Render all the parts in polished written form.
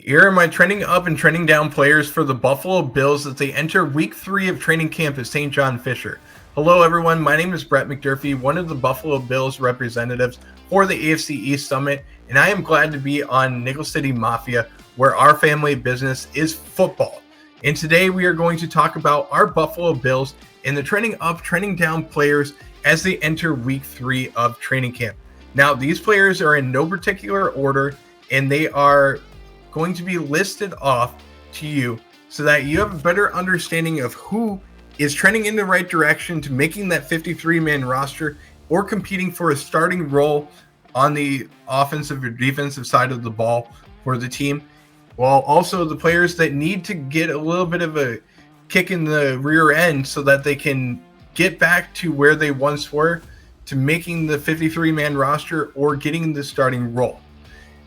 Here are my trending up and trending down players for the Buffalo Bills as they enter week 3 of training camp at St. John Fisher. Hello, everyone. My name is Brett McDurphy, one of the Buffalo Bills representatives for the AFC East Summit, and I am glad to be on Nickel City Mafia, where our family business is football. And today we are going to talk about our Buffalo Bills and the trending up, trending down players as they enter week 3 of training camp. Now, these players are in no particular order, and they are going to be listed off to you so that you have a better understanding of who is trending in the right direction to making that 53-man roster or competing for a starting role on the offensive or defensive side of the ball for the team, while also the players that need to get a little bit of a kick in the rear end so that they can get back to where they once were, to making the 53-man roster or getting the starting role.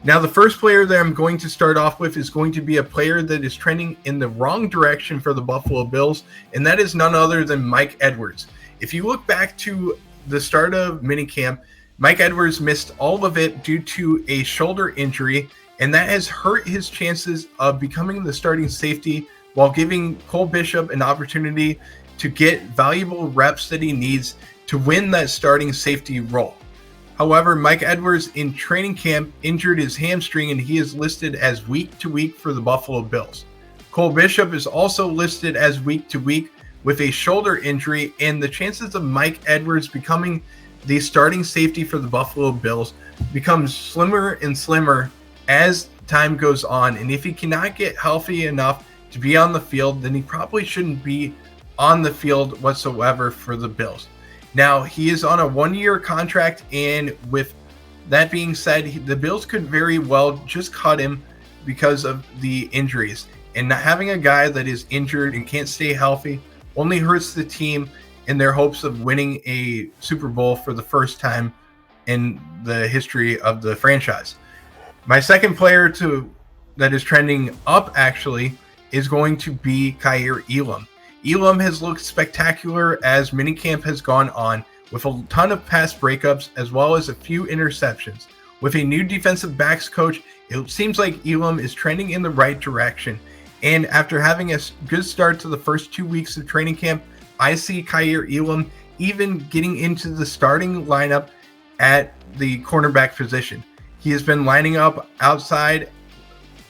Now, the first player that I'm going to start off with is going to be a player that is trending in the wrong direction for the Buffalo Bills, and that is none other than Mike Edwards. If you look back to the start of minicamp, Mike Edwards missed all of it due to a shoulder injury, and that has hurt his chances of becoming the starting safety while giving Cole Bishop an opportunity to get valuable reps that he needs to win that starting safety role. However, Mike Edwards in training camp injured his hamstring, and he is listed as week to week for the Buffalo Bills. Cole Bishop is also listed as week to week with a shoulder injury, and the chances of Mike Edwards becoming the starting safety for the Buffalo Bills becomes slimmer and slimmer as time goes on. And if he cannot get healthy enough to be on the field, then he probably shouldn't be on the field whatsoever for the Bills. Now, he is on a 1-year contract, and with that being said, the Bills could very well just cut him because of the injuries. And not having a guy that is injured and can't stay healthy only hurts the team in their hopes of winning a Super Bowl for the first time in the history of the franchise. My second player that is trending up, actually, is going to be Kye Elum. Elum has looked spectacular as minicamp has gone on, with a ton of pass breakups as well as a few interceptions. With a new defensive backs coach, it seems like Elum is trending in the right direction. And after having a good start to the first 2 weeks of training camp, I see Kye Elum even getting into the starting lineup at the cornerback position. He has been lining up outside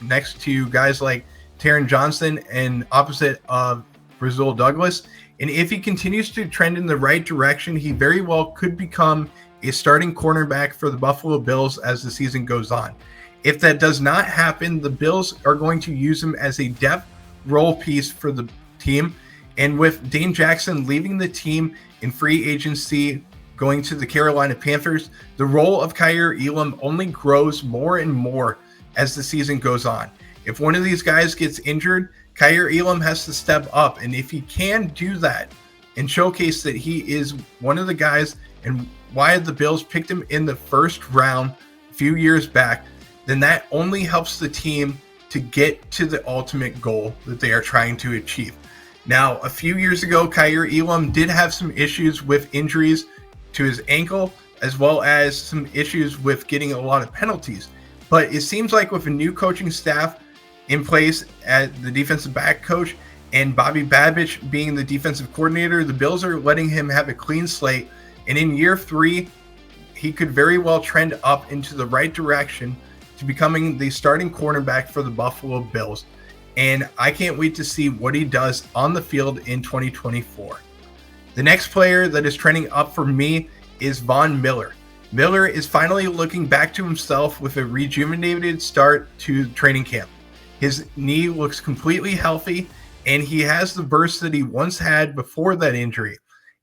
next to guys like Taron Johnson and opposite of Brazil Douglas, and if he continues to trend in the right direction, he very well could become a starting cornerback for the Buffalo Bills as the season goes on. If that does not happen, the Bills are going to use him as a depth role piece for the team, and with Dane Jackson leaving the team in free agency going to the Carolina Panthers, the role of Kye Elum only grows more and more as the season goes on. If one of these guys gets injured, Kye Elum has to step up, and if he can do that and showcase that he is one of the guys and why the Bills picked him in the first round a few years back, then that only helps the team to get to the ultimate goal that they are trying to achieve. Now, a few years ago, Kye Elum did have some issues with injuries to his ankle, as well as some issues with getting a lot of penalties. But it seems like with a new coaching staff in place at the defensive back coach and Bobby Babich being the defensive coordinator, the Bills are letting him have a clean slate. And in year 3, he could very well trend up into the right direction to becoming the starting cornerback for the Buffalo Bills. And I can't wait to see what he does on the field in 2024. The next player that is trending up for me is Von Miller. Miller is finally looking back to himself with a rejuvenated start to training camp. His knee looks completely healthy, and he has the burst that he once had before that injury.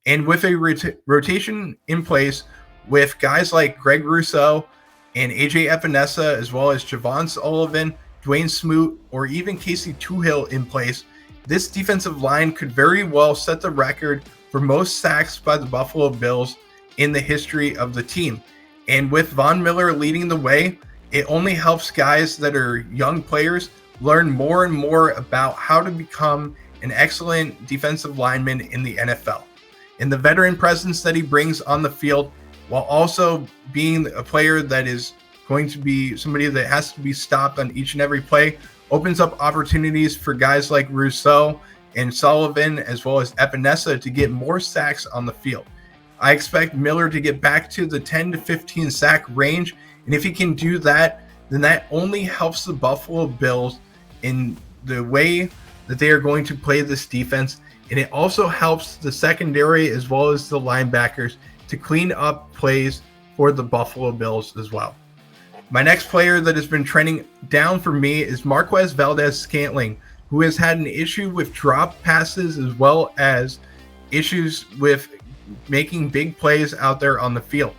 And with a rotation in place with guys like Greg Rousseau and AJ Epinesa, as well as Javon Sullivan, Dwayne Smoot, or even Casey Toohill in place, this defensive line could very well set the record for most sacks by the Buffalo Bills in the history of the team. And with Von Miller leading the way, it only helps guys that are young players learn more and more about how to become an excellent defensive lineman in the NFL. And the veteran presence that he brings on the field, while also being a player that is going to be somebody that has to be stopped on each and every play. Opens up opportunities for guys like Rousseau and Sullivan, as well as Epinesa, to get more sacks on the field. I expect Miller to get back to the 10 to 15 sack range, and if he can do that, then that only helps the Buffalo Bills in the way that they are going to play this defense, and it also helps the secondary as well as the linebackers to clean up plays for the Buffalo Bills as well. My next player that has been trending down for me is Marquez ValdesSchuster, who has had an issue with drop passes as well as issues with making big plays out there on the field.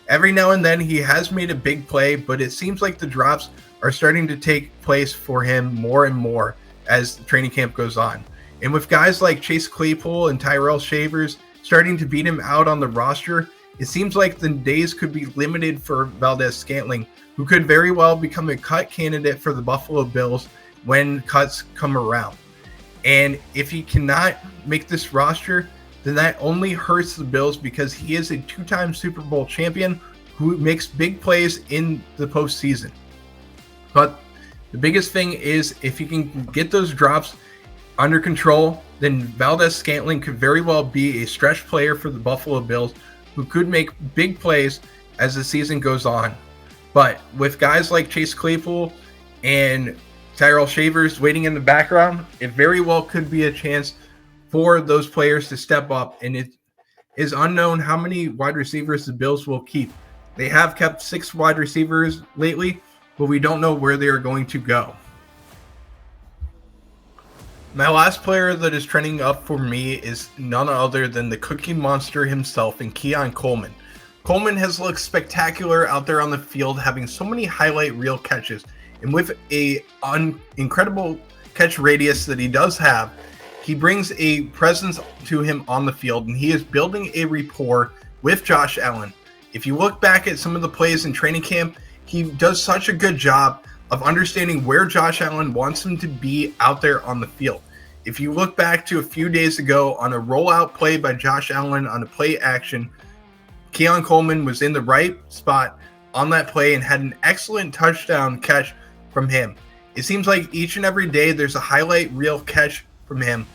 Every now and then he has made a big play, but it seems like the drops are starting to take place for him more and more as the training camp goes on. And with guys like Chase Claypool and Tyrell Shavers starting to beat him out on the roster, it seems like the days could be limited for ValdesSchuster, who could very well become a cut candidate for the Buffalo Bills when cuts come around. And if he cannot make this roster, then that only hurts the Bills because he is a two-time Super Bowl champion who makes big plays in the postseason. But the biggest thing is if he can get those drops under control, then ValdesSchuster could very well be a stretch player for the Buffalo Bills who could make big plays as the season goes on. But with guys like Chase Claypool and Tyrell Shavers waiting in the background, it very well could be a chance for those players to step up, and it is unknown how many wide receivers the Bills will keep. They have kept 6 wide receivers lately, but we don't know where they are going to go. My last player that is trending up for me is none other than the Cookie Monster himself in Keon Coleman. Coleman has looked spectacular out there on the field, having so many highlight reel catches. And with a incredible catch radius that he does have, he brings a presence to him on the field, and he is building a rapport with Josh Allen. If you look back at some of the plays in training camp, he does such a good job of understanding where Josh Allen wants him to be out there on the field. If you look back to a few days ago on a rollout play by Josh Allen on a play action, Keon Coleman was in the right spot on that play and had an excellent touchdown catch from him. It seems like each and every day there's a highlight reel catch from him.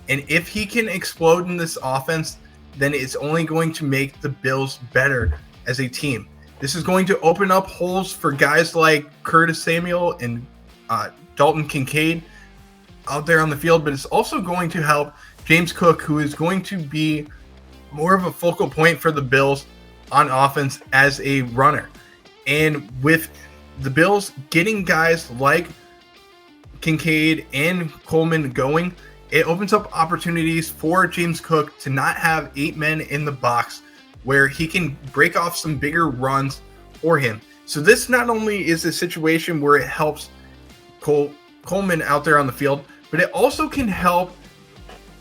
And if he can explode in this offense, then it's only going to make the Bills better as a team. This is going to open up holes for guys like Curtis Samuel and Dalton Kincaid out there on the field, but it's also going to help James Cook, who is going to be more of a focal point for the Bills on offense as a runner. And with the Bills getting guys like Kincaid and Coleman going, it opens up opportunities for James Cook to not have 8 men in the box where he can break off some bigger runs for him. So this not only is a situation where it helps Coleman out there on the field, but it also can help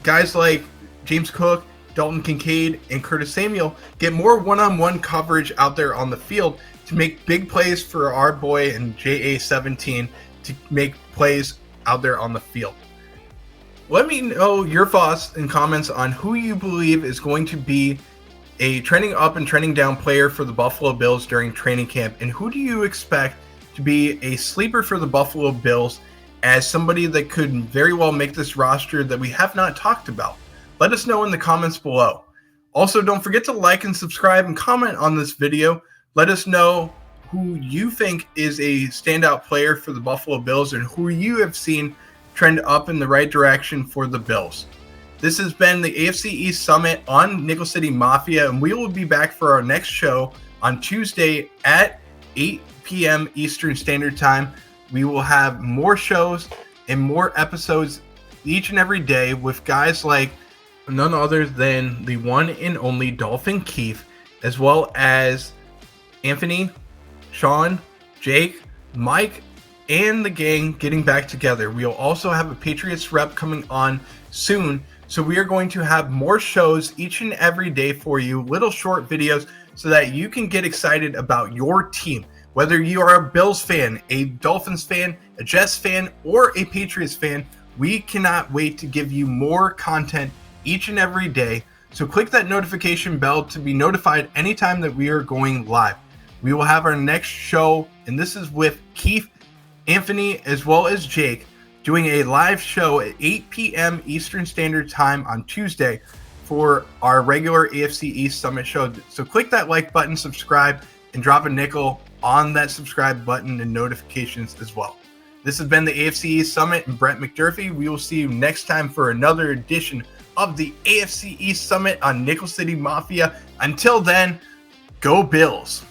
guys like James Cook, Dalton Kincaid, and Curtis Samuel get more one-on-one coverage out there on the field to make big plays for our boy and JA-17 to make plays out there on the field. Let me know your thoughts and comments on who you believe is going to be a trending up and trending down player for the Buffalo Bills during training camp, and who do you expect to be a sleeper for the Buffalo Bills as somebody that could very well make this roster that we have not talked about? Let us know in the comments below. Also, don't forget to like and subscribe and comment on this video. Let us know who you think is a standout player for the Buffalo Bills and who you have seen trend up in the right direction for the Bills. This has been the AFC East Summit on Nickel City Mafia, and we will be back for our next show on Tuesday at 8 p.m. Eastern Standard Time. We will have more shows and more episodes each and every day with guys like none other than the one and only Dolphin Keith, as well as Anthony, Sean, Jake, Mike, and the gang getting back together. We'll also have a Patriots rep coming on soon, so we are going to have more shows each and every day for you, little short videos, so that you can get excited about your team. Whether you are a Bills fan, a Dolphins fan, a Jets fan, or a Patriots fan, we cannot wait to give you more content each and every day. So click that notification bell to be notified anytime that we are going live. We will have our next show, and this is with Keith, Anthony, as well as Jake, doing a live show at 8 p.m. Eastern Standard Time on Tuesday for our regular AFC East Summit show. So click that like button, subscribe, and drop a nickel on that subscribe button and notifications as well. This has been the AFC East Summit and Brett McDurphy. We will see you next time for another edition of the AFC East Summit on Nickel City Mafia. Until then, go Bills.